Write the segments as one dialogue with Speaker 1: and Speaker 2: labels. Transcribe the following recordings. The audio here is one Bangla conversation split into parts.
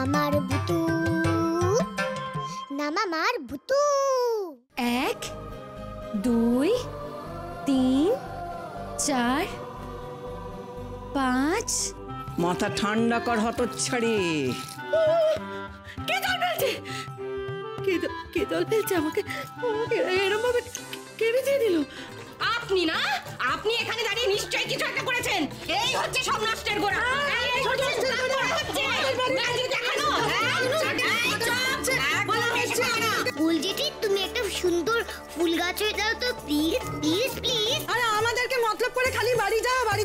Speaker 1: মামার বুতু না মামার বুতু।
Speaker 2: 1 2 3 4 5।
Speaker 3: মাথা ঠান্ডা কর হতচ্ছাড়ি।
Speaker 2: কে জল ফেলছে? কে জল ফেলছে আমাকে এরকম ভাবে কেড়ে দিয়ে দিল? আপনি না, আপনি এখানে দাঁড়িয়ে নিশ্চয়ই কিছু একটা করেছেন। এই হচ্ছে সব নষ্টের গোড়া।
Speaker 1: গুলজেঠি, তুমি একটা সুন্দর ফুল গাছ হয়ে দাও তো প্লিজ প্লিজ প্লিজ।
Speaker 3: আরে আমাদেরকে মতলব করে খালি বাড়ি যা বাড়ি।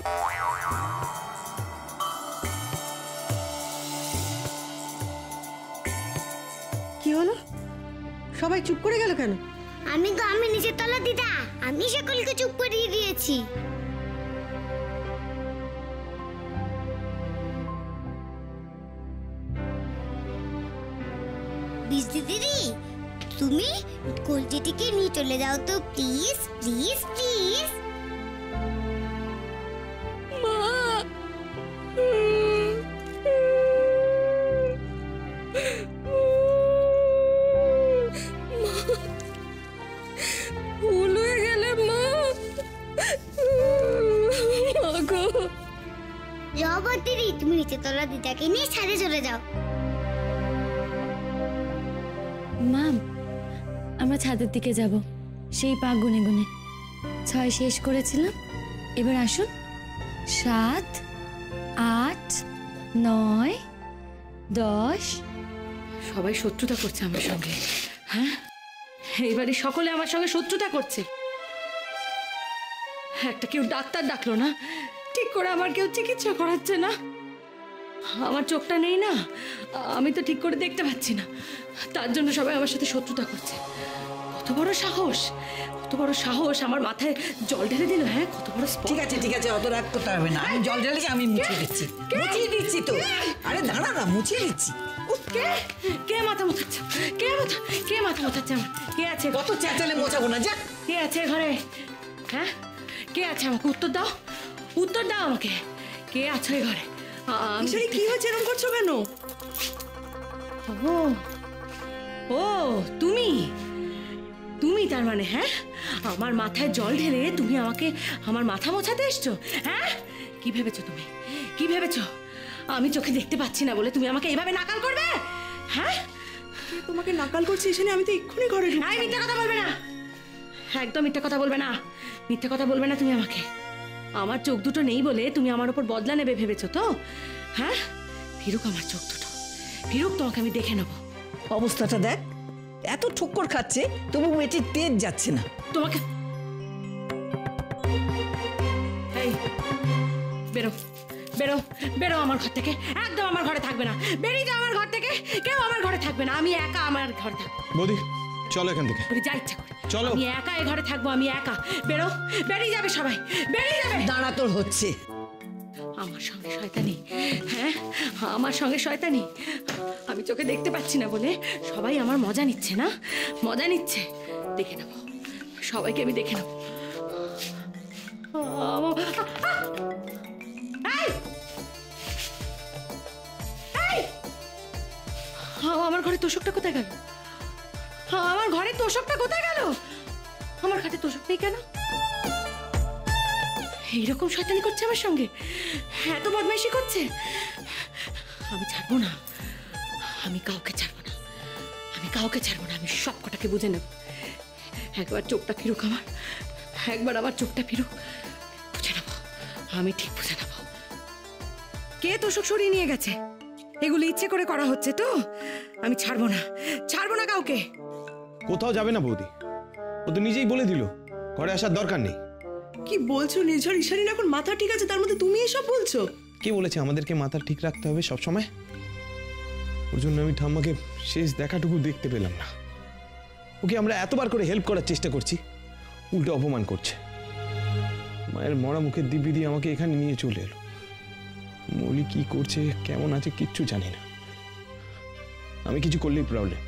Speaker 3: কি হলো? সবাই চুপ করে গেল কেন?
Speaker 1: আমি নিচের তলা দিদা, আমি সকলকে চুপ করিয়ে দিয়েছি। বিজলি দিদি, তুমি গুলজেঠিকে নিয়ে চলে যাও তো প্লিজ প্লিজ প্লিজ। দিদি, তুমি নিচের তলা দিদাকে নিয়ে ছাদে চলে যাও।
Speaker 2: মাম, আমরা ছাদের দিকে যাব। সেই পাক গুনে গুনে 6 শেষ করেছিলাম। এবার আসুন 7 8 9 10।
Speaker 4: সবাই শত্রুতা করছে আমার সঙ্গে। হ্যাঁ, এইবারে সকলে আমার সঙ্গে শত্রুতা করছে। একটা কেউ ডাক্তার ডাকলো না, ঠিক করে আমার কেউ চিকিৎসা করাচ্ছে না। আমার চোখটা নেই না, আমি তো ঠিক করে দেখতে পাচ্ছি না, তার জন্য সবাই আমার সাথে শত্রুতা করছে। কত বড় সাহস, কত বড় সাহস আমার মাথায় জল ঢেলে দিল। হ্যাঁ, কত বড়।
Speaker 3: ঠিক আছে ঠিক আছে, অত রাগ করতে হবে না। আমি জল ঢেলেছি, আমি মুছিয়ে দিচ্ছি। মুছিয়ে দিচ্ছি তো। আরে দাঁড়া না, মুছিয়ে দিচ্ছি।
Speaker 4: কে কে মাথা মোছাচ্ছে? কে মাথা মোছাচ্ছে আমার? কে আছে?
Speaker 3: কত চেঁচালে মোছাবো না? যা।
Speaker 4: কে আছে ঘরে? হ্যাঁ, কে আছে? আমাকে উত্তর দাও, উত্তর দাও আমাকে। কে আছে ঘরে?
Speaker 3: কি হয়েছে, এরকম করছো কেন?
Speaker 4: ও ও তুমি তুমি তার মানে? হ্যাঁ, আমার মাথায় জল ঢেলে তুমি আমাকে আমার মাথা মোছাতে এসছো? হ্যাঁ, কি ভেবেছো তুমি? কি ভেবেছো আমি চোখে দেখতে পাচ্ছি না বলে তুমি আমাকে এভাবে নাকাল করবে? হ্যাঁ,
Speaker 3: তোমাকে নাকাল করছি এখানে? আমি তো এক্ষুনি ঘরে ঢুকছি।
Speaker 4: মিথ্যা কথা বলবে না, একদম মিথ্যা কথা বলবে না। মিথ্যা কথা বলবে না তুমি আমাকে। আমার চোখ দুটো নেই বলে তুমি আমার উপর বদলা নেবে ভেবেছো তো? হ্যাঁ, ফিরুক আমার চোখ দুটো, ফিরুক, তোমাকে আমি দেখে নেবো।
Speaker 3: অবস্থাটা দেখ, এত ঠক্কর খাচ্ছে তবু মেয়েটির তেজ যাচ্ছে না।
Speaker 4: তোমাকে এই বেরো বেরো বেরো আমার ঘর থেকে। একদম আমার ঘরে থাকবে না। বেরিয়ে যাও আমার ঘর থেকে। কেউ আমার ঘরে থাকবে না। আমি একা আমার ঘরে থাকবো।
Speaker 5: বৌদি চলো এখান থেকে।
Speaker 4: যা ইচ্ছা করে
Speaker 5: চলো।
Speaker 4: আমি একা এই ঘরে থাকবো। আমি একা। বেরো, বেরিয়ে যাবে সবাই, বেরিয়ে যাবে।
Speaker 3: দাঁড়া, তোর হচ্ছে।
Speaker 4: আমার সঙ্গে শয়তানি? হ্যাঁ, আমার সঙ্গে শয়তানি। আমি চোখে দেখতে পাচ্ছি না বলে সবাই আমার মজা নিচ্ছে না? মজা নিচ্ছে। দেখে নেবো সবাইকে, আমি দেখে নেবো। আমার ঘরে তোষকটা কোথায় গেল? আমার ঘরে তোষকটা কোথায় গেল? আমার খাটে তোষক নেই কেন? এইরকম শয়তানি করছে আমার সঙ্গে, এত বদমাইশি করছে। আমি ছাড়বো না, আমি কাউকে ছাড়বো না, আমি কাউকে ছাড়বো না। আমি সব কটাকে বুঝে নেব। একবার চোখটা ফিরুক আমার, একবার আমার চোখটা ফিরুক, বুঝে নেব। আমি ঠিক বুঝে নেব। কে তোষক সরিয়ে নিয়ে গেছে? এগুলো ইচ্ছে করে করা হচ্ছে তো? আমি ছাড়বো না, ছাড়বো না কাউকে।
Speaker 5: কোথাও যাবে না বৌদি, ও তো নিজেই বলে দিল ঘরে আসার দরকার নেই।
Speaker 3: কি বলছো নির্ঝর? ঈশানীর এখন মাথা ঠিক আছে, তার মধ্যে তুমি এসব বলছো?
Speaker 5: কে বলেছে আমাদেরকে মাথা ঠিক রাখতে হবে সব সময়? ওর জন্য আমি ঠাম্মাকে শেষ দেখাটুকু দেখতে পেলাম না। ওকে আমরা এতবার করে হেল্প করার চেষ্টা করছি, উল্টো অপমান করছে। মায়ের মরা মুখের দিব্যি দিয়ে আমাকে এখানে নিয়ে চলে এলো। মলি কি করছে, কেমন আছে কিচ্ছু জানি না। আমি কিছু করলেই প্রবলেম,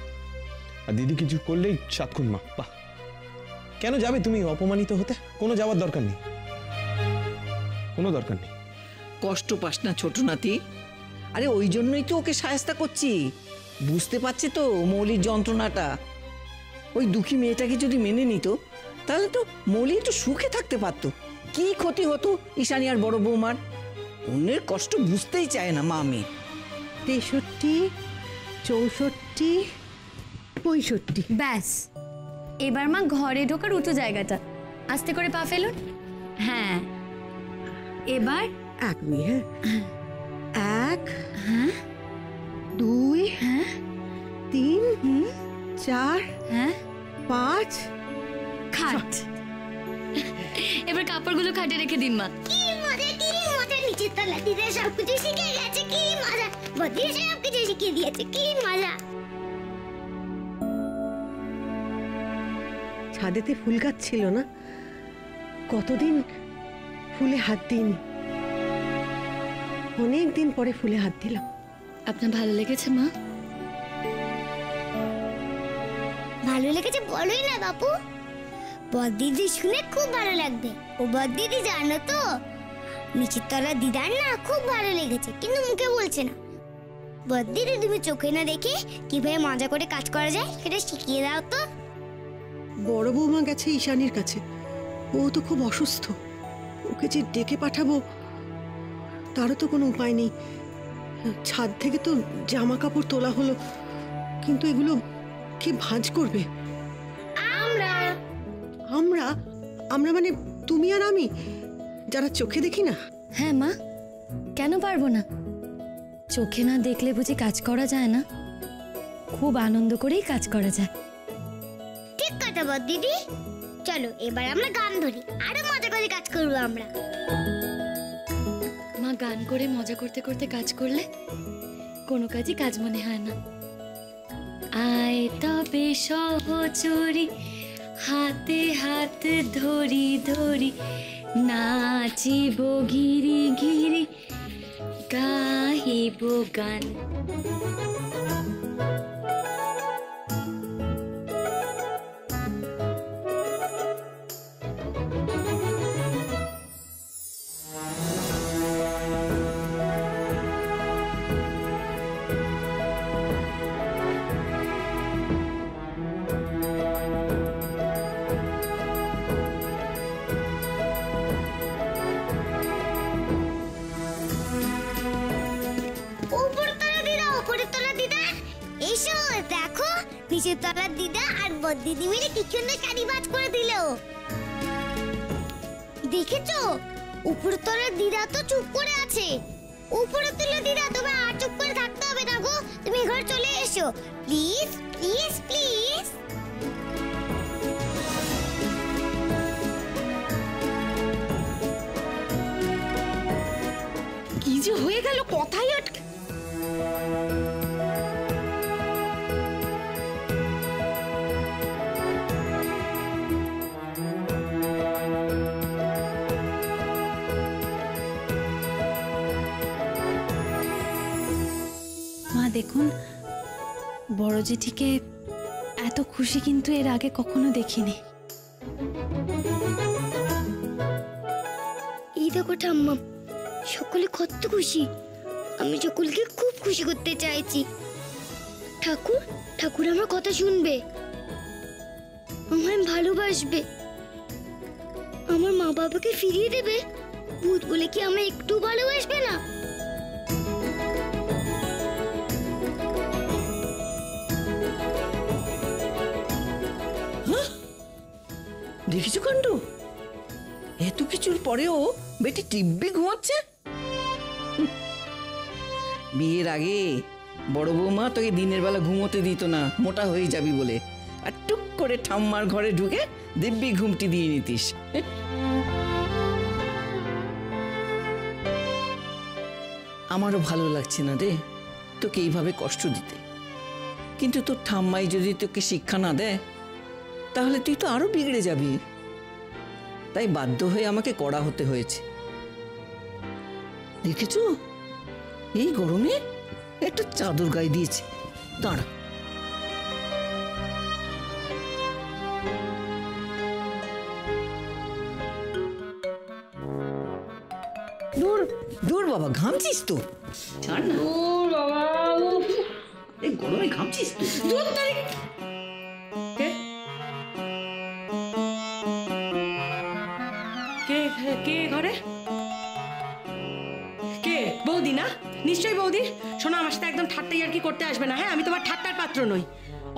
Speaker 5: আর দিদি কিছু করলেই 7 খুন মা। বাহ, কেন যাবে তুমি অপমানিত হতে? কোনো যাওয়ার দরকার নেই, কোনো দরকার নেই।
Speaker 3: কষ্ট পাস না ছোট নাতি, আরে ওই জন্যই তো ওকে সায়স্তা করছি, বুঝতে পারছে তো মৌলির যন্ত্রণাটা। ওই দুঃখী মেয়েটাকে যদি মেনে নিত তাহলে তো মৌলি একটু সুখে থাকতে পারতো। কি ক্ষতি হতো ঈশানী আর বড় বৌমার? অন্যের কষ্ট বুঝতেই চায় না মা মেয়ে।
Speaker 6: 63, 64, 65।
Speaker 7: ব্যাস, এবার মা ঘরে ঢোকার উঁচু জায়গাটা আস্তে করে পা ফেলুন। হ্যাঁ, এবার
Speaker 6: 1 মিনিট, হ্যাঁ। 1,
Speaker 7: হ্যাঁ
Speaker 6: 2,
Speaker 7: হ্যাঁ
Speaker 6: 3, 4,
Speaker 7: হ্যাঁ
Speaker 6: 5।
Speaker 7: খাট। এবার কাপড়গুলো খাটে রেখে দিন মা।
Speaker 1: কি মজা নিচের তলা দিদা সবকিছু শিখে গেছে, কি মজা। বদ্দি এসে সবকিছু শিখিয়ে দিয়েছে, কি মজা।
Speaker 6: ছাদেতে ফুল গাছ ছিল না, কতদিন ফুলে হাত দিইনি, অনেক দিন পরে ফুলে হাত দিলাম।
Speaker 7: আপনার ভালো লেগেছে মা?
Speaker 1: ভালো লেগেছে বলোই না বাপু, বদ্দিদি শুনে খুব ভালো লাগবে। ও বদ্দিদি জানো তো, নিচের তলা দিদার না খুব ভালো লেগেছে, কিন্তু মুখে বলছে না। বদ্দিদি তুমি চোখে না দেখে কিভাবে মজা করে কাজ করা যায় সেটা শিখিয়ে দাও তো।
Speaker 6: বড় বৌমা গেছে ঈশানীর কাছে, ও তো খুব অসুস্থ, ওকে যে ডেকে পাঠাবো তারও তো কোনো উপায় নেই। ছাদ থেকে তো জামা কাপড় তোলা হলো, কিন্তু এগুলো কে ভাঁজ করবে?
Speaker 1: আমরা
Speaker 6: আমরা আমরা মানে তুমি আর আমি, যারা চোখে দেখি না।
Speaker 7: হ্যাঁ মা, কেন পারবো না? চোখে না দেখলে বুঝি কাজ করা যায় না? খুব আনন্দ করেই কাজ করা যায়।
Speaker 1: ঠিক কথা বদ্দিদি, চলো এবার আমরা গান ধরি, আরো মজা করে কাজ করবো আমরা।
Speaker 7: মা, গান করে মজা করতে করতে কাজ করলে কোনো কাজই কাজ মনে হয় না। আয় তবে সহচরি, হাতে হাত ধরি ধরি, নাচিব ঘিরি ঘিরি, গাহিব গান।
Speaker 1: নিচের তলার দিদা আর বদ্দিদি মিলে কি সুন্দর শাড়ি বাজ করে দিল, দেখেছো? উপর তলার দিদা তো চুপ করে আছে। উপরে তুলো দিদা, তোমার আর চুপ করে থাকতে হবে না গো, তুমি ঘর চলে এসো প্লিজ প্লিজ প্লিজ।
Speaker 2: কি যে হয়ে গেল, কথাই আটকে।
Speaker 7: মা দেখুন, বড় জেঠিকে এত খুশি কিন্তু এর আগে কখনো দেখিনি।
Speaker 1: এই দেখো ঠাম্মা, সকলে কত খুশি। আমি সকলকে খুব খুশি করতে চাইছি। ঠাকুর ঠাকুর আমার কথা শুনবে, আমায় ভালোবাসবে, আমার মা বাবাকে ফিরিয়ে দেবে। ভূত বলে কি আমায় একটু ভালোবাসবে না?
Speaker 3: দেখেছো কাণ্ড, এত কিছুর পরেও বেটি টিব্বি ঘুমাচ্ছে। বিয়ের আগে বড় বৌমা তোকে দিনের বেলা ঘুমোতে দিত না, মোটা হয়ে যাবি বলে, আর টুক করে ঠাম্মার ঘরে ঢুকে দিব্যি ঘুমটি দিয়ে নিতিস। আমারও ভালো লাগছে না রে তোকে এইভাবে কষ্ট দিতে, কিন্তু তোর ঠাম্মাই যদি তোকে শিক্ষা না দেয় তাহলে তুই তো আরো বিগড়ে যাবি। তাই বাধ্য হয়ে আমাকে কড়া হতে হয়েছে। দেখেছো, এই গরমে একটা চাদর গায়ে দিয়েছে। দাঁড়া, দূর দূর বাবা, ঘামছিস তো। ছাড় না। এই গরমে ঘামছিস তুই?
Speaker 4: কে কে কে ঘরে? কে? বৌদি না? নিশ্চয়ই বৌদি। শোনো, আমার সাথে একদম ঠাট্টা ইয়ার্কি করতে আসবে না, হ্যাঁ? আমি তোমার ঠাট্টার পাত্র নই।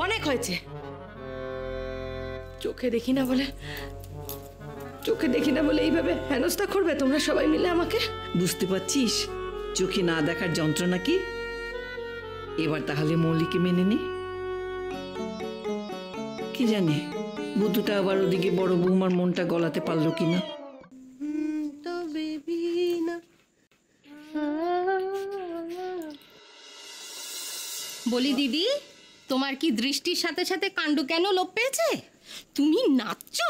Speaker 4: অনেক হয়েছে। চোখে দেখি না বলে এইভাবে হেনস্থা করবে তোমরা সবাই মিলে আমাকে?
Speaker 3: বুঝতে পারছিস চোখে না দেখার যন্ত্রণা কি? এবার তাহলে মৌলিকে মেনে নে। কি জানি বুদ্ধুটা আবার ওদিকে বড় বৌমার মনটা গলাতে পারলো কিনা।
Speaker 2: বলি দিদি, তোমার কি দৃষ্টির সাথে সাথে কাণ্ড কেন লোপ পেয়েছে? তুমি নাচছো?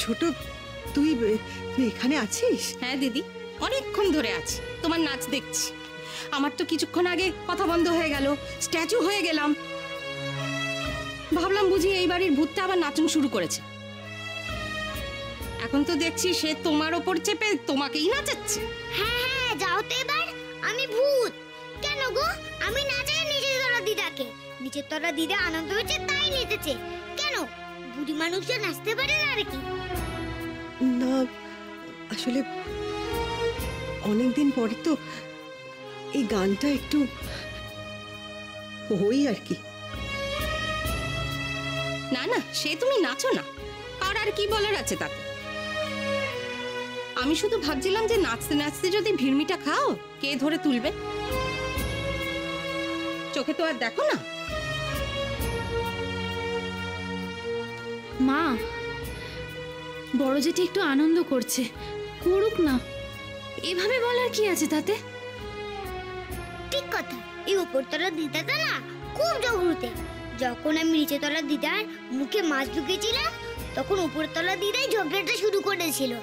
Speaker 6: ছোট, তুই এখানে আছিস?
Speaker 2: হ্যাঁ দিদি, অনেকক্ষণ ধরে আছি, তোমার নাচ দেখছি। আমার তো কিছুক্ষণ আগে কথা বন্ধ হয়ে গেল, স্ট্যাচু হয়ে গেলাম। ভাবলাম বুঝি এই বাড়ির ভূতটা আবার নাচন শুরু করেছে। এখন তো দেখছি সে তোমার ওপর চেপে তোমাকেই নাচাচ্ছে।
Speaker 1: হ্যাঁ হ্যাঁ, যাও তো এবার। আমি ভূত কেন গো? আমি নাচাই নিচের তলা দিদাকে। নিচের তলা দিদা আনন্দ হয়েছে তাই নেচেছে। কেন বুড়ি মানুষরা নাচতে পারে না আর কি?
Speaker 6: না, আসলে অনেকদিন পরে তো এই গানটা একটু হই আর কি।
Speaker 2: না না, সে তুমি নাচো না, আর আর কি বলার আছে তাতে? আমি শুধু ভাবছিলাম যে নাচতে নাচতে যদি ভিড়মিটা খাও, কে ধরে তুলবে? চোখে তো আর দেখো না।
Speaker 7: মা, বড় জেঠি একটু আনন্দ করছে, করুক না। এভাবে বলার কি আছে তাতে?
Speaker 1: ঠিক কথা। এই উপরতলা দিদাটা না খুব জঘরুতে। যখন আমি নিচেতলা দিদার মুখে মাছ ঢুকেছিলাম, তখন উপরতলা দিদাই ঝগড়াটা শুরু করেছিল।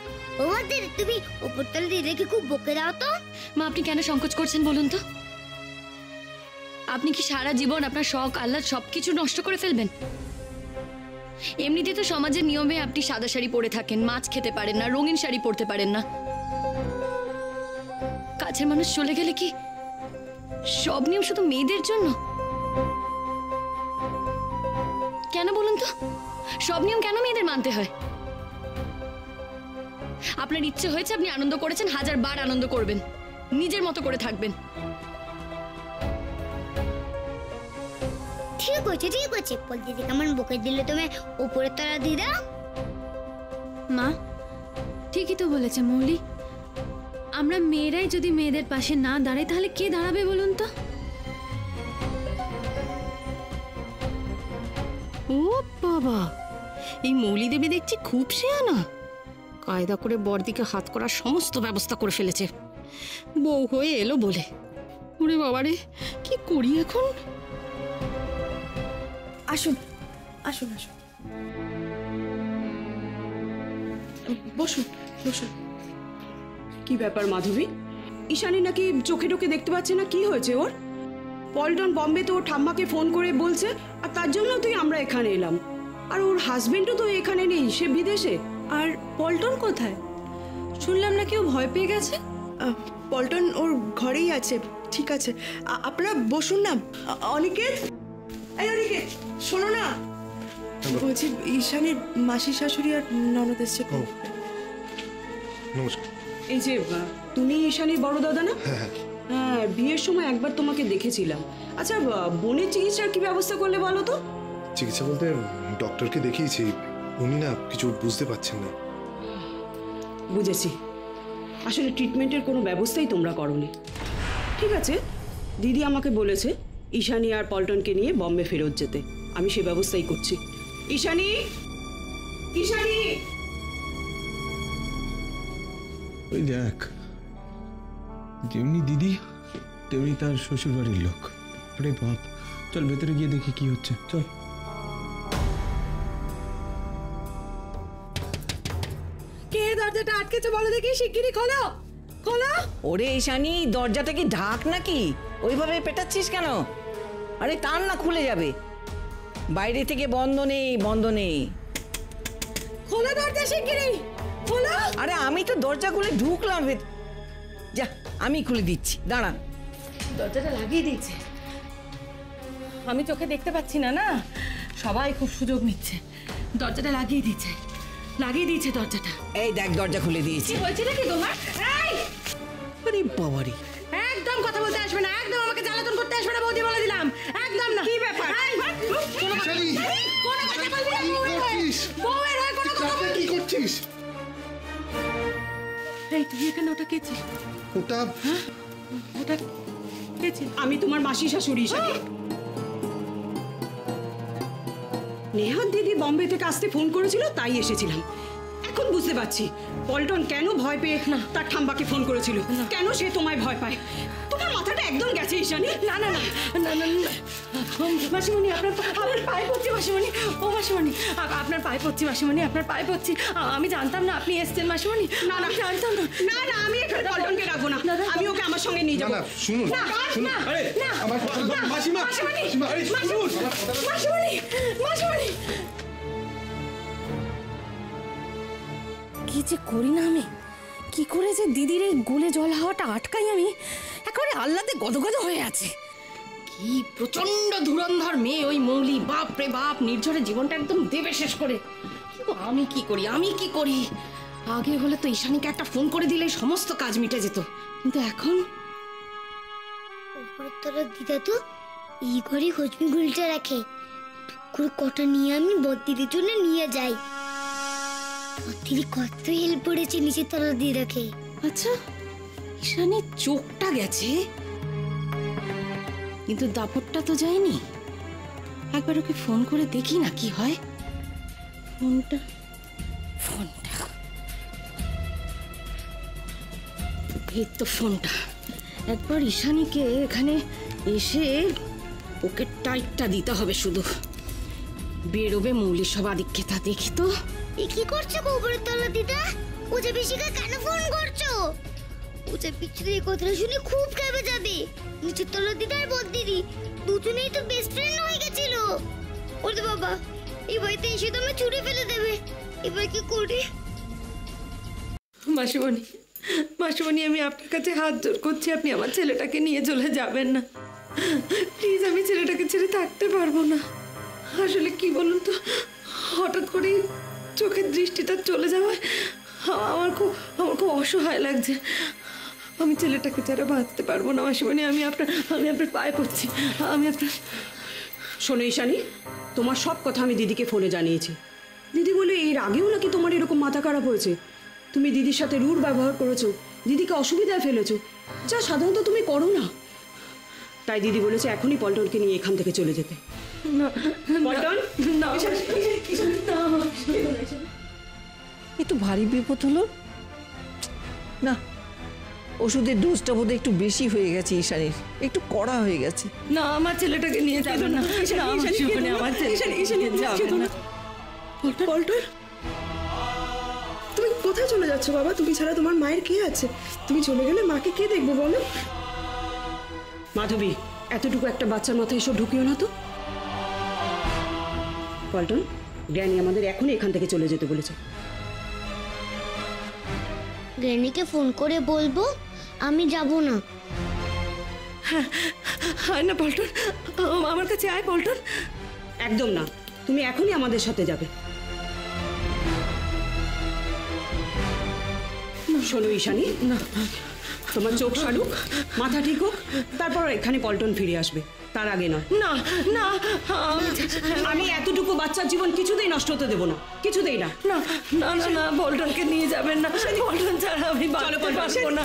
Speaker 1: ও হাতে তুমি উপরতলা দিদাকে খুব বকে দাও তো।
Speaker 7: মা, আপনি কেন সংকোচ করছেন বলুন তো? আপনি কি সারা জীবন আপনার শখ আহ্লাদ সবকিছু নষ্ট করে ফেলবেন? এমনিতে তো সমাজের নিয়মে আপনি সাদা শাড়ি পরে থাকেন, মাছ খেতে পারেন না, রঙিন শাড়ি পরতে পারেন না। কাছের মানুষ চলে গেলে কি সব নিয়ম শুধু মেয়েদের জন্য? কেন বলুন তো? সব নিয়ম কেন মেয়েদের মানতে হয়? আপনার ইচ্ছে হয়েছে, আপনি আনন্দ করেছেন, 1000 বার আনন্দ করবেন, নিজের মতো করে থাকবেন।
Speaker 1: ঠিক আছে ঠিক আছে, বলতে কেমন বকে দিলে তুমি উপরের তলা দিদা।
Speaker 7: মা ঠিকই তো বলেছে মৌলি। আমরা মেয়েরাই যদি মেয়েদের পাশে না দাঁড়াই, তাহলে কে দাঁড়াবে বলুন তো?
Speaker 2: ও বাবা, এই মৌলি দেবী দেখছি খুব শেয়ানা। কায়দা করে বড়দিকে হাত করার সমস্ত ব্যবস্থা করে ফেলেছে, বউ হয়ে এলো বলে। ওরে বাবারে, কি করি এখন?
Speaker 8: আসুন আসুন আসুন, বসুন বসুন। কি ব্যাপার মাধবী? ঈশানী নাকি চোখে টোকে দেখতে পাচ্ছে না, কি হয়েছে ওর? পল্টন বম্বে তো ওর ঠাম্মাকে ফোন করে বলছে, আর তার জন্য তুই আমরা এখানে এলাম। আর ওর হাজবেন্ডও তো এখানে নেই, সে বিদেশে। আর পল্টন কোথায়? শুনলাম নাকি ও ভয় পেয়ে গেছে।
Speaker 6: পল্টন ওর ঘরেই আছে। ঠিক আছে, আপনারা বসুন না। অনিকেত, এই অনিকেত, শোনো না, বলছি ঈশানীর মাসি শাশুড়ি আর ননদ এসছে।
Speaker 5: নমস্কার।
Speaker 8: এই যে তুমি ঈশানীর বড় দাদা না? হ্যাঁ, বিয়ের সময় একবার তোমাকে দেখেছিলাম। আচ্ছা, বোনের চিকিৎসার কি ব্যবস্থা করলে বলো তো?
Speaker 9: চিকিৎসা বলতে ডক্টরকে দেখিয়েছি, উনি না কিছু বুঝতে পারছেন না।
Speaker 8: বুঝেছি, আসলে ট্রিটমেন্টের কোনো ব্যবস্থাই তোমরা করোনি। ঠিক আছে, দিদি আমাকে বলেছে ঈশানী আর পল্টনকে নিয়ে বম্বে ফেরত যেতে। আমি সে ব্যবস্থাই করছি। ঈশানী, ঈশানী!
Speaker 5: ওই দেখ, যেমনি দিদি তেমনি তার শ্বশুর বাড়ির লোক। আরে বাপ, চল ভেতরে গিয়ে দেখি কি হচ্ছে, চল।
Speaker 4: কে দরজাটা আটকেছে বলো দেখি, শিগগিরই খোলো খোলো।
Speaker 3: ওরে ঈশানী, দরজাটা কি ঢাক নাকি? ওইভাবে পেটাচ্ছিস কেন? আরে টান না, খুলে যাবে। বাইরে থেকে বন্ধ নেই, বন্ধ নেই।
Speaker 4: খোলো দরজা শিগগিরই খোলো।
Speaker 3: আরে আমি তো দরজা খুলে ঢুকলাম। আমি খুলে দিচ্ছি, দাঁড়ান।
Speaker 4: দরজাটা লাগিয়ে দিয়েছে, আমি চোখে দেখতে পাচ্ছি না। না, সবাই খুব সুযোগ নিচ্ছে। দরজাটা লাগিয়ে দিয়েছে দরজাটা।
Speaker 3: এই দেখ, দরজা খুলে দিয়েছি।
Speaker 4: কি হয়েছে নাকি তোমার? এই,
Speaker 3: আরে বাবারে,
Speaker 4: একদম কথা বলতে আসবে না, একদম আমাকে জ্বালাতন করতে আসবে না বৌদি, বলে দিলাম। একদম না। কি ব্যাপার? কোনো কথা বলবি না, বউয়ের হয়ে কোনো কথা বলবি?
Speaker 9: কি করছিস?
Speaker 4: এই তুই এখানে, ওটা কে ছিল?
Speaker 9: ওটা
Speaker 4: ওটা কে ছিল?
Speaker 8: আমি তোমার মাসি শাশুড়ি ঈশানী। নেহাত দিদি বম্বে থেকে আসতে ফোন করেছিল, তাই এসেছিলাম। এখন বুঝতে পারছি পল্টন কেন ভয় পেয়ে তার ঠাম্বাকে ফোন করেছিল, কেন সে তোমায় ভয় পায়। তোমার মাথাটা একদম গেছে ঈশানী।
Speaker 4: না না না না না না, মাসিমণি আপনার পায়ে পড়ছি মাসিমণি। ও মাসিমণি, আপনার পায়ে পড়ছি মাসিমণি, আপনার পায়ে পড়ছি। আমি জানতাম না আপনি এসছেন মাসিমণি।
Speaker 8: না না,
Speaker 4: জানতাম না।
Speaker 8: না না, আমি এখানে পল্টনকে রাখবো না, আমি ওকে আমার সঙ্গে নিয়ে
Speaker 9: না
Speaker 8: যাবো।
Speaker 9: না, শুনুন শুনুন,
Speaker 5: আরে আমার মাসিমা, মাসিমা, আরে শুনুন।
Speaker 4: মাসিমণি, কি যে করি না আমি, কি করে যে দিদির এই গোলে জল হাওয়াটা আটকাই আমি, একেবারে আহ্লাদে গদগদ হয়ে আছে। কি প্রচন্ড ধুরন্ধর মেয়ে ওই মৌলি, বাপ রে বাপ, নির্ঝরের জীবনটা একদম দেবে শেষ করে। কিন্তু আমি কি করি? আগে হলে তো ঈশানীকে একটা ফোন করে দিলে সমস্ত কাজ মিটে যেত, কিন্তু এখন
Speaker 1: উপরের তলার দিদা তো এই ঘরে হজমি গুলটা রাখে। টুকুর কটা নিয়ে আমি বদ্দিদির জন্য নিয়ে যাই। বদ্দিদি কত হেল্প করেছে নিচের তলার দিদাকে।
Speaker 4: আচ্ছা, ঈশানীর চোখটা গেছে কিন্তু দাপটটা তো যায়নি। একবার ওকে ফোন করে দেখি না কি হয়। ফোনটা এই তো ফোনটা। একবার ঈশানীকে এখানে এসে ওকে টাইটটা দিতে হবে, শুধু বেরোবে মৌলি সব আদিক্ষেতা। দেখি তো
Speaker 1: এ কি করছো গো উপরের তলার দিদা? পূজা পিসিকে কেন ফোন করছো? পূজা পিসির এই কথাটা শুনে খুব কেঁপে যাবে। নিচের তলার দিদা আর বদ্দিদি দুজনেই তো বেস্ট ফ্রেন্ড হয়ে গেছিল। ওরে বাবা, এই বাড়িতে এসে তো আমার ছুঁড়ে ফেলে দেবে। এবার কি করি?
Speaker 4: মাসিমণি, আমি আপনার কাছে হাত জোর করছি, আপনি আমার ছেলেটাকে নিয়ে চলে যাবেন না প্লিজ। আমি ছেলেটাকে ছেড়ে থাকতে পারবো না। আসলে কি বলুন তো, হঠাৎ করে চোখের দৃষ্টিটা চলে যাওয়ায় আমার খুব অসহায় লাগছে। আমি ছেলেটাকে ছাড়া বাঁচতে পারবো না মাসিমণি। আমি আপনার পায়ে পড়ছি।
Speaker 8: শোনো ঈশানী, তোমার সব কথা আমি দিদিকে ফোনে জানিয়েছি। দিদি বলে এর আগেও নাকি তোমার এরকম মাথা খারাপ হয়েছে, তুমি দিদির সাথে রুড ব্যবহার করেছো, দিদিকে অসুবিধায় ফেলেছো, যা সাধারণত তুমি করো না। তাই দিদি বলেছে এখনই পল্টনকে নিয়ে এখান থেকে চলে যেতে। পল্টন,
Speaker 3: এ তো ভারী বিপদ হলো না। ওষুধের ডোজটা বোধহয় একটু বেশি হয়ে গেছে ঈশানীর, একটু কড়া হয়ে গেছে।
Speaker 4: না, আমার ছেলেটাকে নিয়ে যাবেন না। আমার ছেলেটাকে যাবেন না।
Speaker 6: পল্টন, তুমি কোথায় চলে যাচ্ছ বাবা? তুমি ছাড়া তোমার মায়ের কে আছে? তুমি চলে গেলে মাকে কে দেখবে বলো?
Speaker 8: মাধবী, এতটুকু একটা বাচ্চার মাথায় এসব ঢুকিও না তো। পল্টন, গ্র্যানি আমাদের এখনই এখান থেকে চলে যেতে বলেছে।
Speaker 1: গ্র্যানিকে ফোন করে বলবো আমি যাব না।
Speaker 4: হয় না পল্টন, আমার কাছে আয় পল্টন।
Speaker 8: একদম না, তুমি এখনই আমাদের সাথে যাবে। শোনো ঈশানী,
Speaker 4: না,
Speaker 8: তোমার চোখ সারুক, মাথা ঠিক হোক, তারপর এখানে পল্টন ফিরে আসবে, তার আগে নয়।
Speaker 4: না না,
Speaker 8: আমি এতটুকু বাচ্চার জীবন কিছুতেই নষ্ট হতে দেবো না, কিছুতেই না।
Speaker 4: না না না না, পল্টনকে নিয়ে যাবেন না। পল্টন ছাড়া আমি বাঁচতে পারবো না।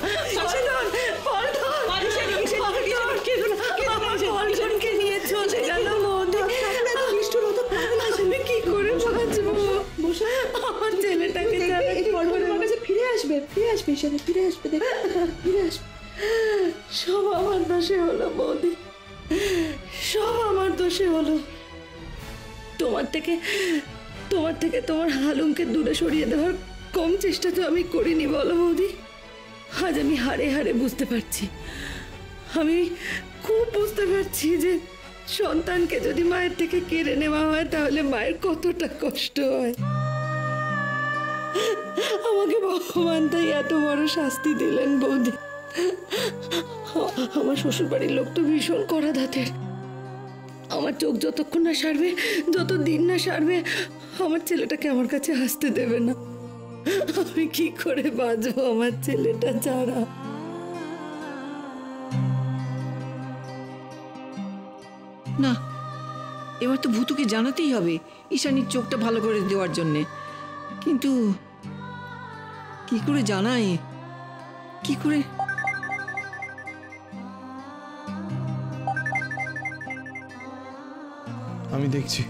Speaker 4: পল্টনকে নিয়ে চলে গেল বৌদি। আমি কি করে বাঁচবো? আমার ছেলেটাকে
Speaker 6: ফিরে আসবে, ঈশানী ফিরে আসবে, ফিরে আসবে।
Speaker 4: সব আমার দোষে হলো বৌদি, সব আমার দোষে হলো। তোমার থেকে তোমার হালুমকে দূরে সরিয়ে দেওয়ার কম চেষ্টা তো আমি করিনি বলো বৌদি। আজ আমি হাড়ে হাড়ে বুঝতে পারছি, আমি খুব বুঝতে পারছি যে সন্তানকে যদি মায়ের থেকে কেড়ে নেওয়া হয় তাহলে মায়ের কতটা কষ্ট হয়। আমাকে ভগবান তাই এত বড় শাস্তি দিলেন বৌদি। আমার শ্বশুর বাড়ির লোক তো ভীষণ কড়া ধাতের। আমার চোখ যতক্ষণ না সারবে, যত দিন না সারবে, আমার ছেলেটাকে আমার কাছে আসতে দেবে না। আমি কি করে বাঁচবো আমার ছেলেটা ছাড়া?
Speaker 3: না, এবার তো ভূতুকে জানাতেই হবে ঈশানীর চোখটা ভালো করে দেওয়ার জন্যে। কিন্তু কি করে জানাই, কি করে?
Speaker 5: আমি দেখছি।